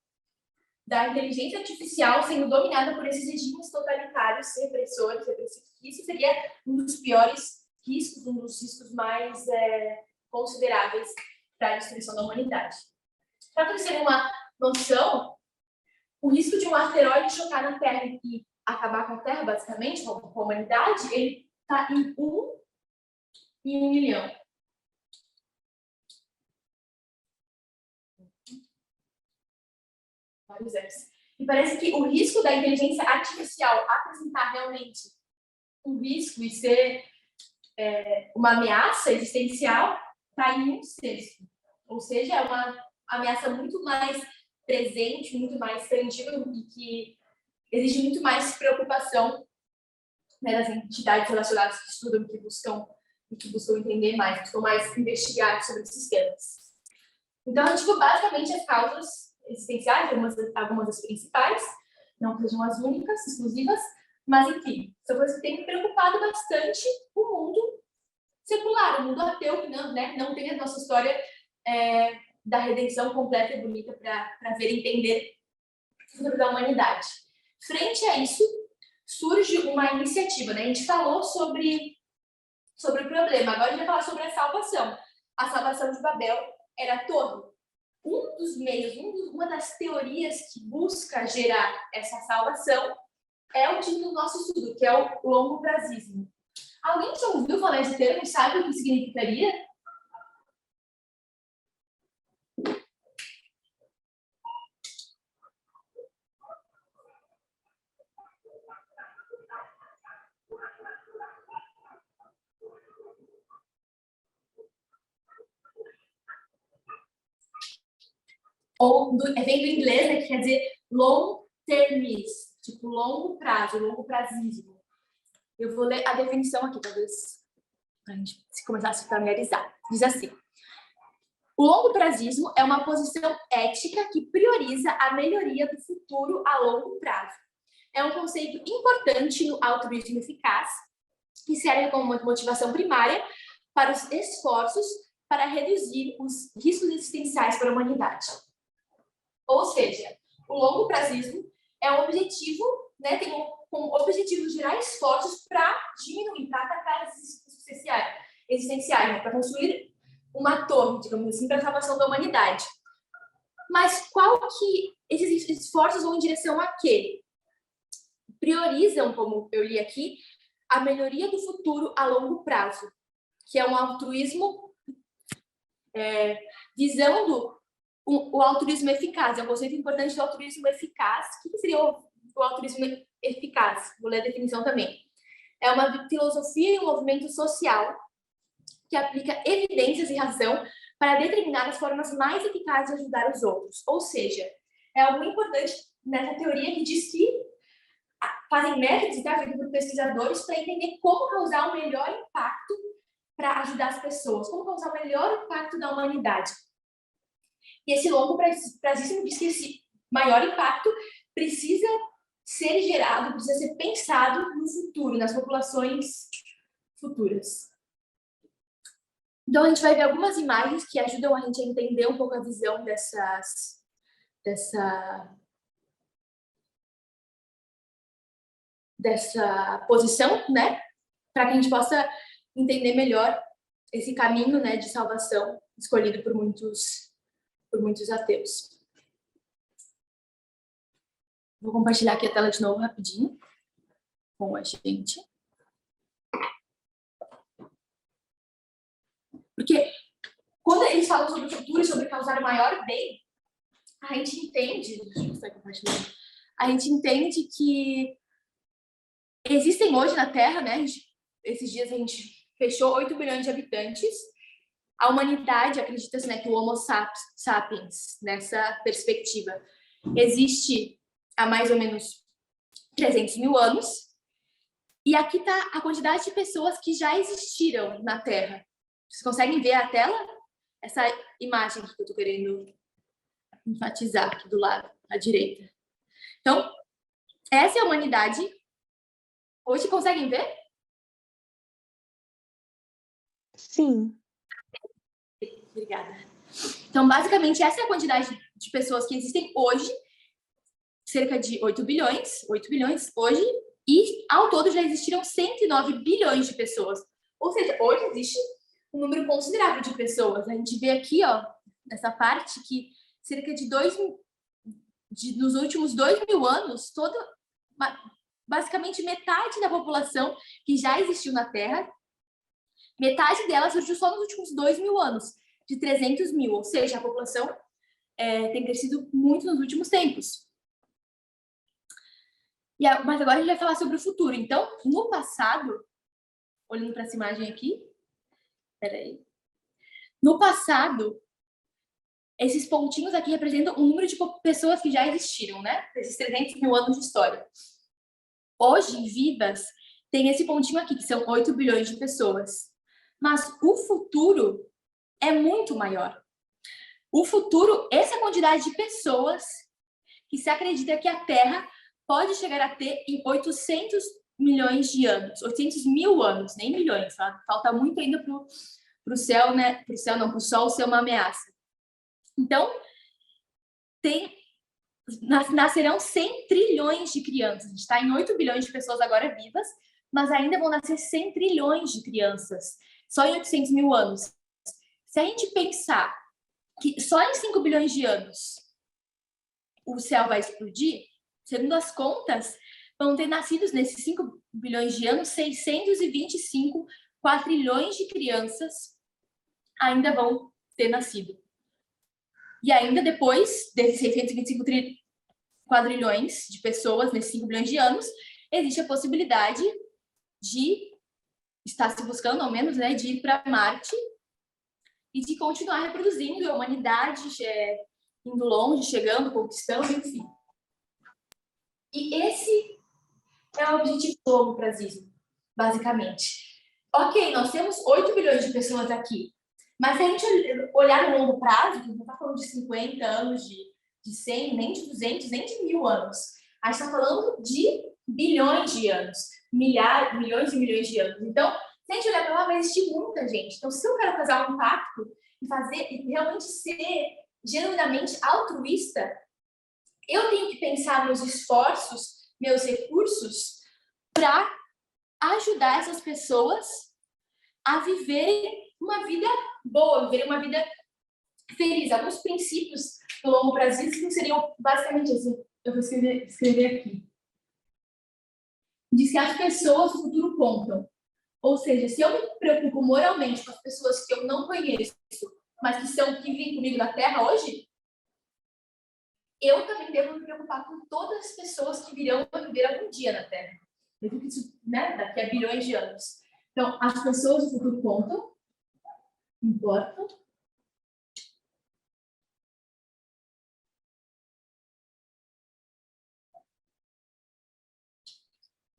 da inteligência artificial sendo dominada por esses regimes totalitários, repressores, repressivos. Isso seria um dos piores riscos, um dos riscos mais consideráveis para a destruição da humanidade. Para vocês terem uma noção, o risco de um asteroide chocar na Terra e acabar com a Terra, basicamente, com a humanidade, ele está em 1 em 1 milhão. Vários zeros. E parece que o risco da inteligência artificial apresentar realmente um risco e ser uma ameaça existencial está em 1/6. Ou seja, é uma ameaça muito mais presente, muito mais tangível e que exige muito mais preocupação, né, das entidades relacionadas que estudam, que buscam entender mais, buscam mais investigar sobre esses temas. Então, a gente viu basicamente as causas existenciais, algumas das principais, não que sejam as únicas, exclusivas, mas, enfim, são coisas que têm me preocupado bastante o mundo secular, o mundo ateu, que não tem a nossa história da redenção completa e bonita para ver e entender o futuro da humanidade. Frente a isso, surge uma iniciativa, né? A gente falou sobre o problema, agora a gente vai falar sobre a salvação. A salvação de Babel era a torre. Um dos meios, uma das teorias que busca gerar essa salvação é o título do nosso estudo, que é o longo prazismo. Alguém já ouviu falar esse termo e sabe o que significaria? Vem do inglês, né, que quer dizer long termism, tipo longo prazo, longo prazismo. Eu vou ler a definição aqui, talvez a gente começar a se familiarizar. Diz assim: o longo prazismo é uma posição ética que prioriza a melhoria do futuro a longo prazo. É um conceito importante no altruísmo eficaz, que serve como uma motivação primária para os esforços para reduzir os riscos existenciais para a humanidade. Ou seja, o longo prazismo é um objetivo, né, tem como objetivo gerar esforços para diminuir, para atacar esses riscos existenciais, né, para construir uma torre, digamos assim, para a salvação da humanidade. Mas esses esforços vão em direção a quê? Priorizam, como eu li aqui, a melhoria do futuro a longo prazo, que é um altruísmo visando o altruísmo eficaz. É um conceito importante do altruísmo eficaz. O que seria o altruísmo eficaz? Vou ler a definição também. É uma filosofia e um movimento social que aplica evidências e razão para determinar as formas mais eficazes de ajudar os outros. Ou seja, é algo importante nessa teoria que diz que fazem métodos feitos por pesquisadores para entender como causar o melhor impacto para ajudar as pessoas, como causar o melhor impacto na humanidade. E esse longo prazismo diz que esse maior impacto precisa ser gerado, precisa ser pensado no futuro, nas populações futuras. Então, a gente vai ver algumas imagens que ajudam a gente a entender um pouco a visão dessa posição, né? Para que a gente possa entender melhor esse caminho, né, de salvação escolhido por muitos ateus. Vou compartilhar aqui a tela de novo rapidinho com a gente. Porque quando eles falam sobre o futuro e sobre causar o maior bem, a gente entende, a gente entende que existem hoje na Terra, né? Esses dias a gente fechou 8 bilhões de habitantes. A humanidade, acredita-se, né, que o Homo sapiens, nessa perspectiva, existe há mais ou menos 300 mil anos. E aqui está a quantidade de pessoas que já existiram na Terra. Vocês conseguem ver a tela? Essa imagem que eu estou querendo enfatizar aqui do lado, à direita. Então, essa é a humanidade. Hoje conseguem ver? Sim. Obrigada. Então, basicamente, essa é a quantidade de pessoas que existem hoje, cerca de 8 bilhões hoje, e ao todo já existiram 109 bilhões de pessoas. Ou seja, hoje existe um número considerável de pessoas. A gente vê aqui, ó, nessa parte, que cerca de nos últimos 2.000 anos, basicamente metade da população que já existiu na Terra, metade dela surgiu só nos últimos 2.000 anos, de 300 mil, ou seja, a população tem crescido muito nos últimos tempos. Mas agora a gente vai falar sobre o futuro. Então, no passado, olhando para essa imagem aqui, peraí. No passado, esses pontinhos aqui representam o número de pessoas que já existiram, né? Esses 300 mil anos de história. Hoje, vivas, tem esse pontinho aqui, que são 8 bilhões de pessoas. Mas o futuro é muito maior. O futuro, essa quantidade de pessoas que se acredita que a Terra pode chegar a ter em 800 milhões de anos, 800 mil anos, nem milhões, tá? Falta muito ainda pro céu, né? Pro céu não, pro Sol ser uma ameaça. Então, nascerão 100 trilhões de crianças. A gente está em 8 bilhões de pessoas agora vivas, mas ainda vão nascer 100 trilhões de crianças, só em 800 mil anos. Se a gente pensar que só em 5 bilhões de anos o céu vai explodir, segundo as contas, vão ter nascido nesses 5 bilhões de anos 625 quadrilhões de crianças ainda vão ter nascido. E ainda depois desses 625 quadrilhões de pessoas nesses 5 bilhões de anos, existe a possibilidade de estar se buscando, ao menos, né, de ir para Marte e de continuar reproduzindo a humanidade, indo longe, chegando, conquistando, enfim. E esse é o objetivo do longo prazismo, basicamente. Ok, nós temos 8 bilhões de pessoas aqui, mas se a gente olhar no longo prazo, que não está falando de 50 anos, de 100, nem de 200, nem de 1.000 anos, a gente está falando de bilhões de anos, milhões e milhões de anos. Então, se a gente olhar para lá, vai existir muita gente. Então, se eu quero fazer um impacto e realmente ser genuinamente altruísta, eu tenho que pensar meus esforços, meus recursos para ajudar essas pessoas a viverem uma vida boa, viverem uma vida feliz. Alguns princípios do longo prazismo seriam basicamente assim. Eu vou escrever aqui. Diz que as pessoas do futuro contam. Ou seja, se eu me preocupo moralmente com as pessoas que eu não conheço, mas que vivem comigo na Terra hoje, eu também devo me preocupar com todas as pessoas que virão a viver algum dia na Terra. Mesmo que isso, né, daqui a bilhões de anos. Então, as pessoas do futuro contam, importam.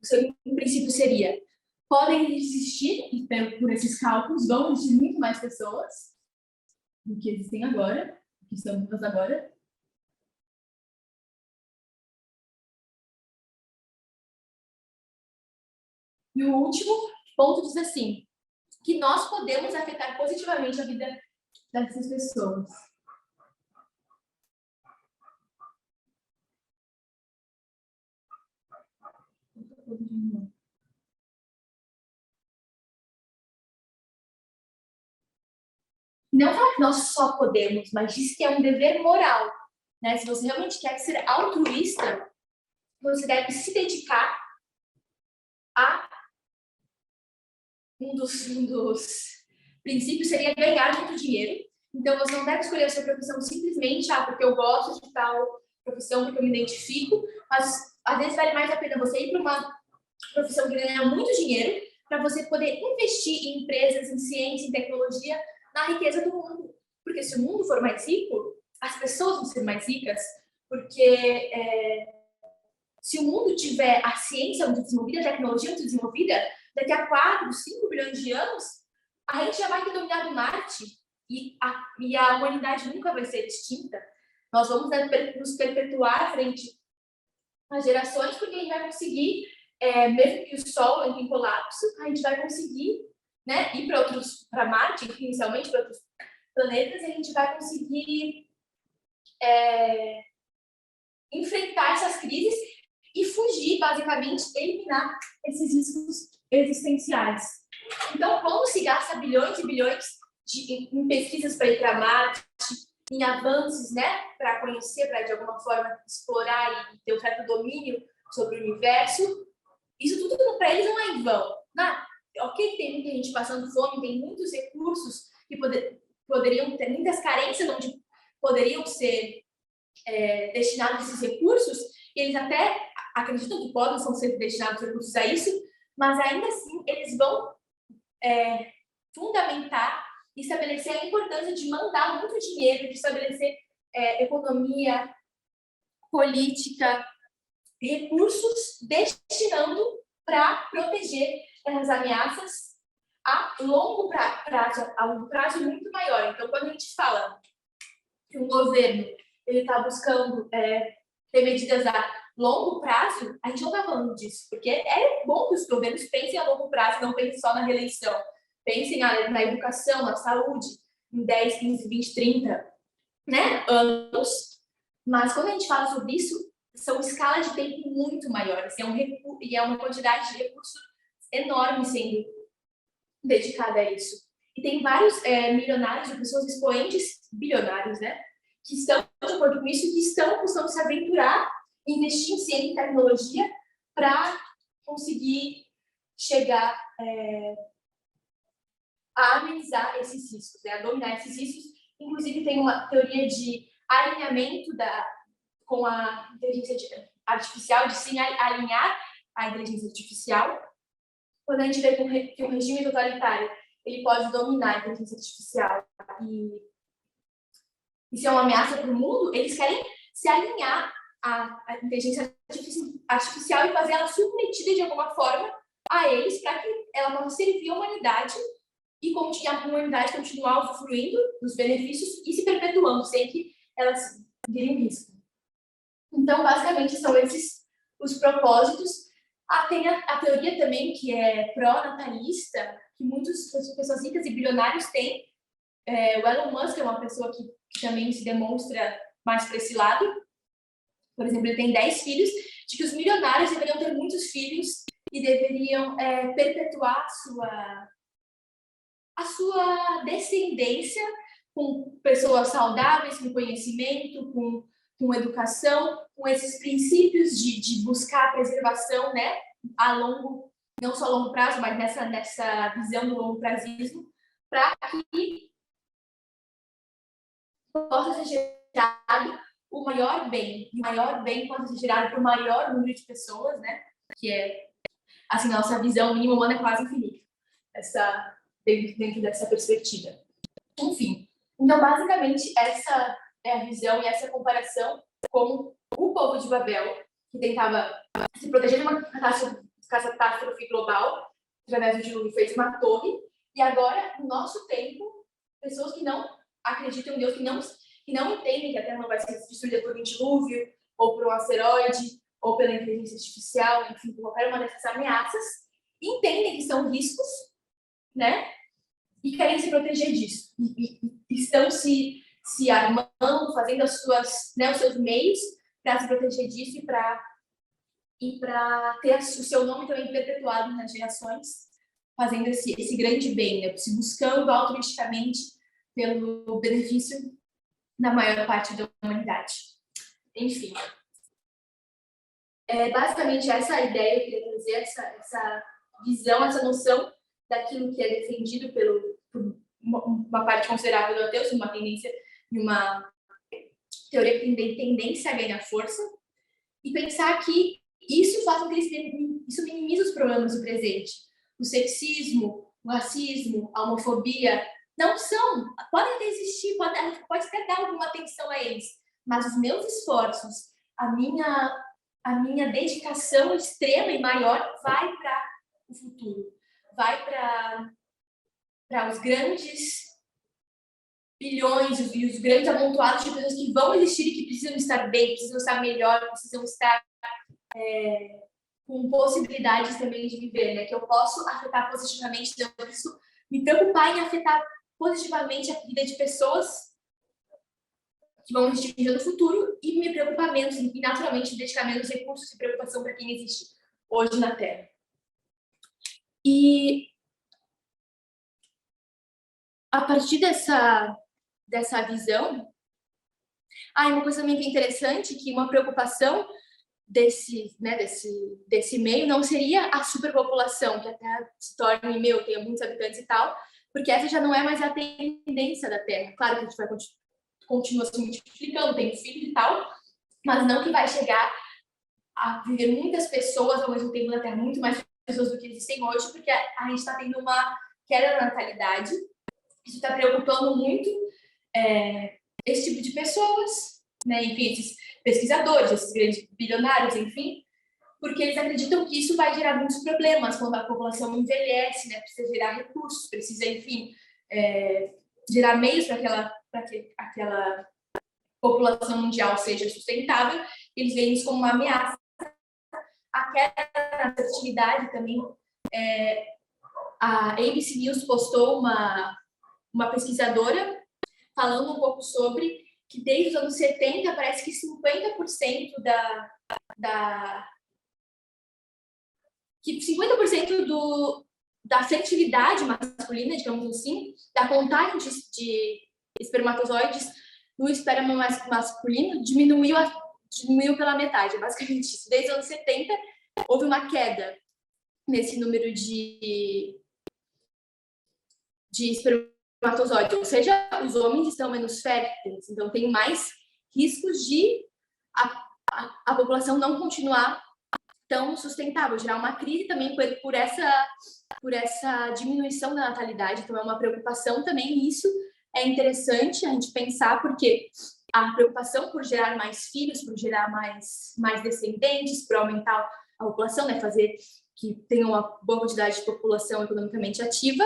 O seu princípio seria: podem existir, e por esses cálculos, vão existir muito mais pessoas do que existem agora, que estão vivas agora. E o último ponto diz assim, que nós podemos afetar positivamente a vida dessas pessoas. Não fala que nós só podemos, mas diz que é um dever moral. Né? Se você realmente quer ser altruísta, você deve se dedicar a um dos princípios seria ganhar muito dinheiro. Então, você não deve escolher a sua profissão simplesmente porque eu gosto de tal profissão, porque eu me identifico, mas às vezes vale mais a pena você ir para uma profissão que ganha muito dinheiro para você poder investir em empresas, em ciência, em tecnologia, na riqueza do mundo. Porque se o mundo for mais rico, as pessoas vão ser mais ricas, porque se o mundo tiver a ciência muito desenvolvida, a tecnologia muito desenvolvida, daqui a 4, 5 bilhões de anos, a gente já vai ter dominado Marte e a humanidade nunca vai ser extinta. Nós vamos nos perpetuar frente às gerações, porque a gente vai conseguir, mesmo que o Sol entre em colapso, a gente vai conseguir, né, ir para Marte, inicialmente para outros planetas, e a gente vai conseguir enfrentar essas crises e fugir, basicamente, eliminar esses riscos existenciais. Então, como se gasta bilhões e bilhões em pesquisas para ir para Marte, em avanços, né, para conhecer, para de alguma forma explorar e ter um certo domínio sobre o universo, isso tudo para eles não é em vão. Ok, tem muita gente passando fome, tem muitos recursos que poderiam ter, muitas carências onde poderiam ser destinados a esses recursos, e eles até acreditam que podem ser destinados recursos a isso, mas ainda assim eles vão fundamentar e estabelecer a importância de mandar muito dinheiro, de estabelecer economia, política, recursos, destinando para proteger as ameaças a longo prazo muito maior. Então, quando a gente fala que um governo está buscando ter medidas a longo prazo, a gente não está falando disso, porque é bom que os governos pensem a longo prazo, não pensem só na reeleição. Pensem na educação, na saúde, em 10, 15, 20, 30 anos. Mas quando a gente fala sobre isso, são escalas de tempo muito maiores. E é uma quantidade de recursos enorme sendo dedicada a isso. E tem vários milionários e pessoas expoentes, bilionários, né? Que estão de acordo com isso e que estão buscando se aventurar, investir em ciência e tecnologia para conseguir chegar a amenizar esses riscos, a dominar esses riscos. Inclusive, tem uma teoria de alinhamento com a inteligência artificial, de sim alinhar a inteligência artificial. Quando a gente vê que um regime totalitário ele pode dominar a inteligência artificial e ser uma ameaça para o mundo, eles querem se alinhar à inteligência artificial e fazer ela submetida de alguma forma a eles para que ela possa servir a humanidade e a humanidade continuar usufruindo dos benefícios e se perpetuando sem que elas virem risco. Então, basicamente, são esses os propósitos. Tem a teoria também que é pró-natalista, que muitas pessoas ricas e bilionários têm. O Elon Musk é uma pessoa que também se demonstra mais para esse lado. Por exemplo, ele tem 10 filhos, de que os milionários deveriam ter muitos filhos e deveriam perpetuar a sua descendência com pessoas saudáveis, com conhecimento, com educação, com esses princípios de buscar a preservação, né, não só a longo prazo, mas nessa visão do longo prazismo, para que possa ser gerado o maior bem, e o maior bem pode ser gerado para o maior número de pessoas, né, que é, assim, nossa visão mínima humana é quase infinita, dentro dessa perspectiva. Enfim, então, basicamente, essa é a visão e essa comparação com o povo de Babel, que tentava se proteger de uma catástrofe global, através do dilúvio fez uma torre, e agora, no nosso tempo, pessoas que não acreditam em Deus, que não entendem que a Terra não vai ser destruída por um dilúvio, ou por um asteroide, ou pela inteligência artificial, enfim, por qualquer uma dessas ameaças, entendem que são riscos, né? E querem se proteger disso. E estão se armando, fazendo os seus meios para se proteger disso e para ter o seu nome também perpetuado nas gerações, fazendo esse grande bem, né? Se buscando altruisticamente pelo benefício da maior parte da humanidade. Enfim. Basicamente, essa ideia, eu queria trazer essa visão, essa noção daquilo que é defendido por uma parte considerável do ateus, uma teoria que tem tendência a ganhar força, e pensar que isso faz com que isso minimize os problemas do presente. O sexismo, o racismo, a homofobia, podem até existir, a gente pode até dar alguma atenção a eles, mas os meus esforços, a minha a minha dedicação extrema e maior vai para o futuro, vai para os grandes bilhões e os grandes amontoados de pessoas que vão existir e que precisam estar bem, precisam estar melhor, precisam estar com possibilidades também de viver, né? Que eu posso afetar positivamente, então eu preciso me preocupar em afetar positivamente a vida de pessoas que vão existir no futuro e me preocupar menos e naturalmente dedicar menos recursos e preocupação para quem existe hoje na Terra. E a partir dessa visão, uma coisa também que é interessante, que uma preocupação desse meio não seria a superpopulação, que a Terra se torne, tenha muitos habitantes e tal, porque essa já não é mais a tendência da Terra. Claro que a gente vai continua se multiplicando, tem filhos e tal, mas não que vai chegar a viver muitas pessoas ao mesmo tempo na Terra, muito mais pessoas do que existem hoje, porque a gente está tendo uma queda na natalidade. Isso está preocupando muito esse tipo de pessoas, né? Enfim, esses pesquisadores, esses grandes bilionários, enfim, porque eles acreditam que isso vai gerar muitos problemas quando a população envelhece, né? Precisa gerar recursos, precisa, enfim, gerar meios para que aquela população mundial seja sustentável. Eles veem isso como uma ameaça. A queda na fertilidade também. A ABC News postou uma pesquisadora falando um pouco sobre que desde os anos 70 parece que 50% da fertilidade masculina, digamos assim, da contagem de espermatozoides no esperma masculino diminuiu pela metade, basicamente isso. Desde os anos 70 houve uma queda nesse número de espermatozoides, ou seja, os homens estão menos férteis, então tem mais riscos de a população não continuar tão sustentável, gerar uma crise também por essa diminuição da natalidade. Então é uma preocupação também, e isso é interessante a gente pensar, porque a preocupação por gerar mais filhos, por gerar mais descendentes, por aumentar a população, né, fazer que tenha uma boa quantidade de população economicamente ativa,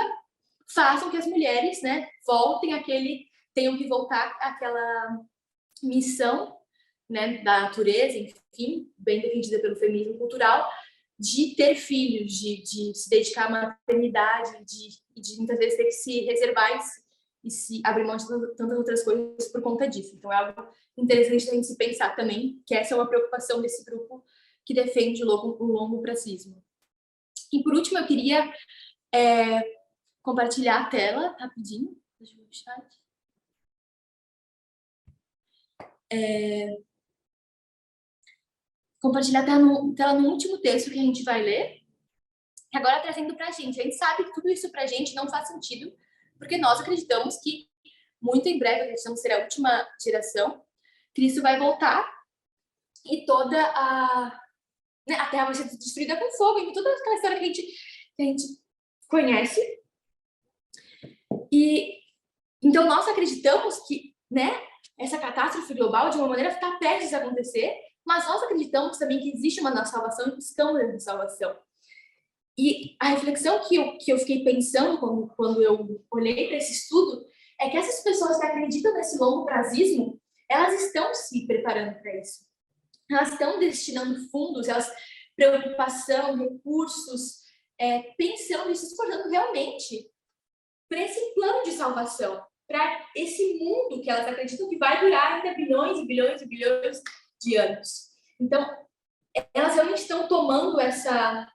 façam que as mulheres, né, tenham que voltar àquela missão, né, da natureza, enfim, bem defendida pelo feminismo cultural, de ter filhos, de se dedicar à maternidade, de muitas vezes ter que se reservar e se abrir mão de tantas outras coisas por conta disso. Então é algo interessante a gente se pensar também, que essa é uma preocupação desse grupo que defende o longo pracismo. E por último, eu queria compartilhar a tela rapidinho. Deixa eu ver o chat. Compartilhar a tela no último texto que a gente vai ler. Agora trazendo para a gente sabe que tudo isso para a gente não faz sentido, porque nós acreditamos que muito em breve, acreditamos ser a última geração, Cristo vai voltar e toda a Terra vai ser destruída com fogo, e toda aquela história que a gente conhece. E então nós acreditamos que, né, essa catástrofe global de uma maneira está prestes a acontecer, mas nós acreditamos também que existe uma salvação e buscamos essa salvação. E a reflexão que eu fiquei pensando quando eu olhei para esse estudo é que essas pessoas que acreditam nesse longo prazismo, elas estão se preparando para isso. Elas estão destinando fundos, preocupação, recursos, pensando e se esforçando realmente para esse plano de salvação, para esse mundo que elas acreditam que vai durar ainda bilhões e bilhões e bilhões de anos. Então, elas realmente estão tomando essa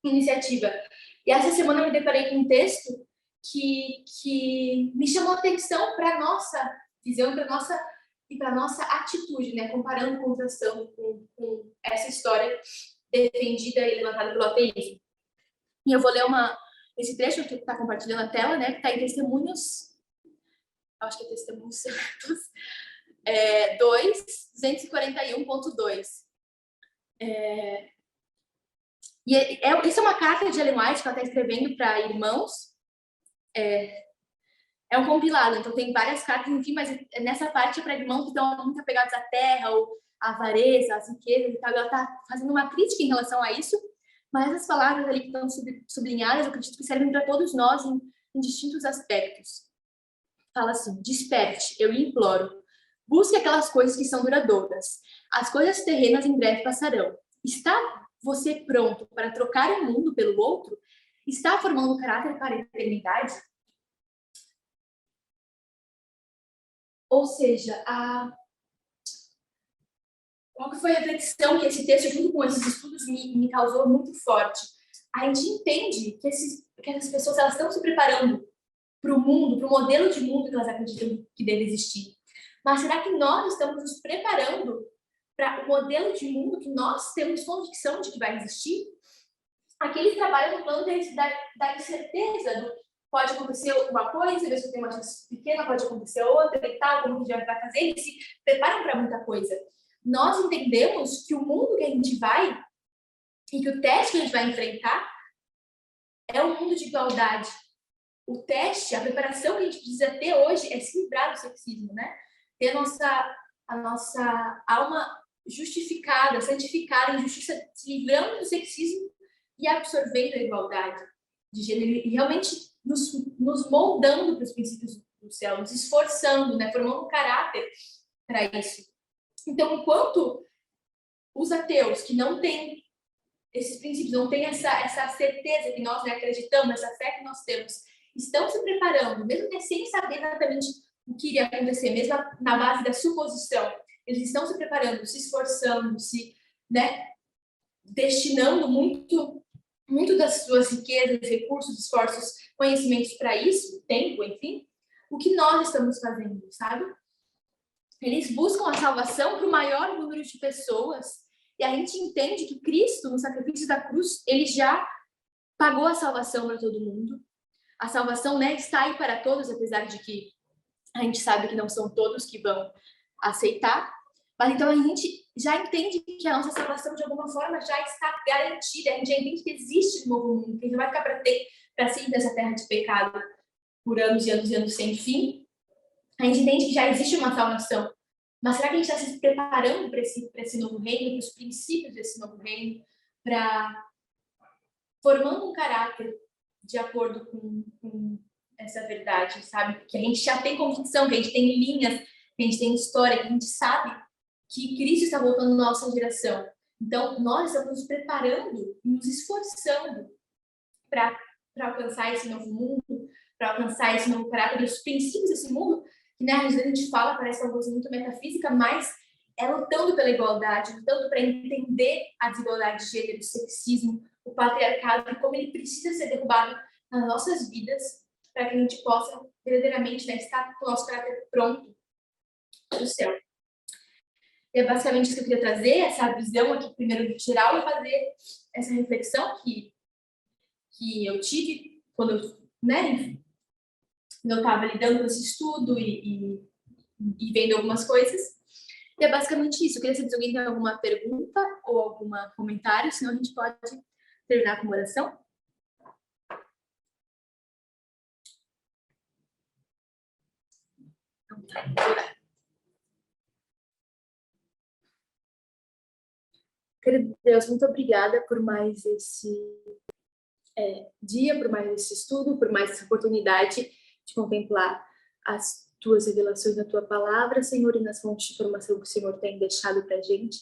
iniciativa. E essa semana eu me deparei com um texto que me chamou a atenção para a nossa visão, para a nossa atitude, né? Comparando, contrastando com essa história defendida e levantada pelo ateísmo. E eu vou ler esse trecho que está compartilhando a tela, né? Que está em Testemunhos, acho que é Testemunhos Certos, 241.2. Isso é uma carta de Ellen White que ela está escrevendo para irmãos. Um compilado, então tem várias cartas, enfim, mas nessa parte é para irmãos que estão muito apegados à terra, ou a avareza, as riquezas e tal, ela está fazendo uma crítica em relação a isso, mas as palavras ali que estão sublinhadas, eu acredito que servem para todos nós em distintos aspectos. Fala assim: desperte, eu imploro. Busque aquelas coisas que são duradouras. As coisas terrenas em breve passarão. Está você pronto para trocar o mundo pelo outro? Está formando caráter para a eternidade? Ou seja, qual que foi a reflexão que esse texto, junto com esses estudos, me causou muito forte? A gente entende que essas pessoas elas estão se preparando para o mundo, para o modelo de mundo que elas acreditam que deve existir. Mas será que nós estamos nos preparando para o modelo de mundo que nós temos convicção de que vai existir? Aqui eles trabalham no plano da incerteza, pode acontecer uma coisa, mesmo que tenha uma chance pequena, pode acontecer outra e tal, como que já vai fazer, eles se preparam para muita coisa. Nós entendemos que o mundo que a gente vai e que o teste que a gente vai enfrentar é um mundo de igualdade. O teste, a preparação que a gente precisa ter hoje é se livrar do sexismo, né? Ter a nossa alma justificada, santificada em justiça, se livrando do sexismo e absorvendo a igualdade de gênero e realmente nos moldando para os princípios do céu, nos esforçando, né? Formando um caráter para isso. Então, enquanto os ateus que não têm esses princípios, não têm essa certeza que nós, né, acreditamos, essa fé que nós temos, estão se preparando, mesmo que sem saber exatamente o que iria acontecer, mesmo na base da suposição, eles estão se preparando, se esforçando, né, destinando muito das suas riquezas, recursos, esforços, conhecimentos para isso, tempo, enfim, o que nós estamos fazendo, sabe? Eles buscam a salvação para o maior número de pessoas e a gente entende que Cristo, no sacrifício da cruz, ele já pagou a salvação para todo mundo. A salvação, né, está aí para todos, apesar de que a gente sabe que não são todos que vão aceitar. Mas então a gente já entende que a nossa salvação, de alguma forma, já está garantida. A gente já entende que existe um novo mundo, que a gente não vai ficar para sempre nessa terra de pecado por anos e anos e anos sem fim. A gente entende que já existe uma salvação. Mas será que a gente está se preparando para esse novo reino, para os princípios desse novo reino, formando um caráter de acordo com essa verdade, sabe? Que a gente já tem convicção, que a gente tem linhas, que a gente tem história, que a gente sabe que Cristo está voltando na nossa geração. Então, nós estamos nos preparando e nos esforçando para alcançar esse novo mundo, para alcançar esse novo caráter, os princípios desse mundo, que, né, às vezes a gente fala, parece uma coisa muito metafísica, mas é lutando pela igualdade, lutando para entender a desigualdade de gênero, o sexismo, o patriarcado, e como ele precisa ser derrubado nas nossas vidas, para que a gente possa verdadeiramente, né, estar com o nosso caráter pronto para o céu. E é basicamente isso que eu queria trazer, essa visão aqui, primeiro geral, e fazer essa reflexão que eu tive quando eu, né, eu estava lidando com esse estudo e vendo algumas coisas. E é basicamente isso. Eu queria saber se alguém tem alguma pergunta ou algum comentário, senão a gente pode terminar com uma oração. Então tá, vou orar. Querido Deus, muito obrigada por mais esse dia, por mais esse estudo, por mais essa oportunidade de contemplar as tuas revelações na tua palavra, Senhor, e nas fontes de informação que o Senhor tem deixado para a gente.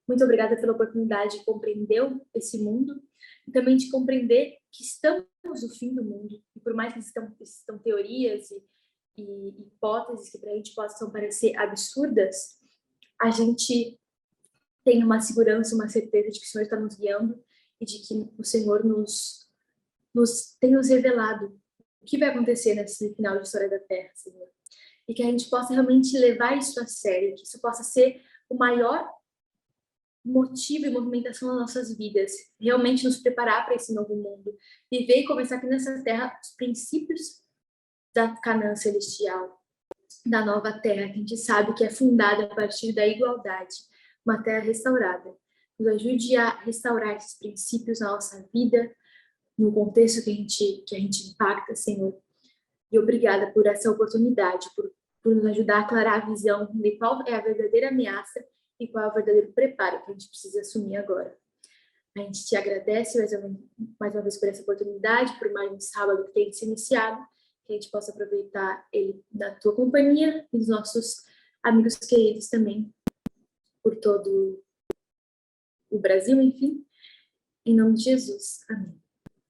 Muito obrigada pela oportunidade de compreender esse mundo e também de compreender que estamos no fim do mundo. E por mais que existam teorias e hipóteses que para a gente possam parecer absurdas, a gente tem uma segurança, uma certeza de que o Senhor está nos guiando e de que o Senhor tem nos revelado o que vai acontecer nesse final de história da Terra, Senhor. E que a gente possa realmente levar isso a sério, que isso possa ser o maior motivo e movimentação das nossas vidas, realmente nos preparar para esse novo mundo, viver e começar aqui nessa terra os princípios da Canaã celestial, da nova terra, que a gente sabe que é fundada a partir da igualdade, uma terra restaurada. Nos ajude a restaurar esses princípios na nossa vida, no contexto que a gente impacta, Senhor. E obrigada por essa oportunidade, por nos ajudar a aclarar a visão de qual é a verdadeira ameaça e qual é o verdadeiro preparo que a gente precisa assumir agora. A gente te agradece mais uma vez por essa oportunidade, por mais um sábado que tem se iniciado, que a gente possa aproveitar ele na tua companhia e dos nossos amigos queridos também, por todo o Brasil, enfim. Em nome de Jesus. Amém.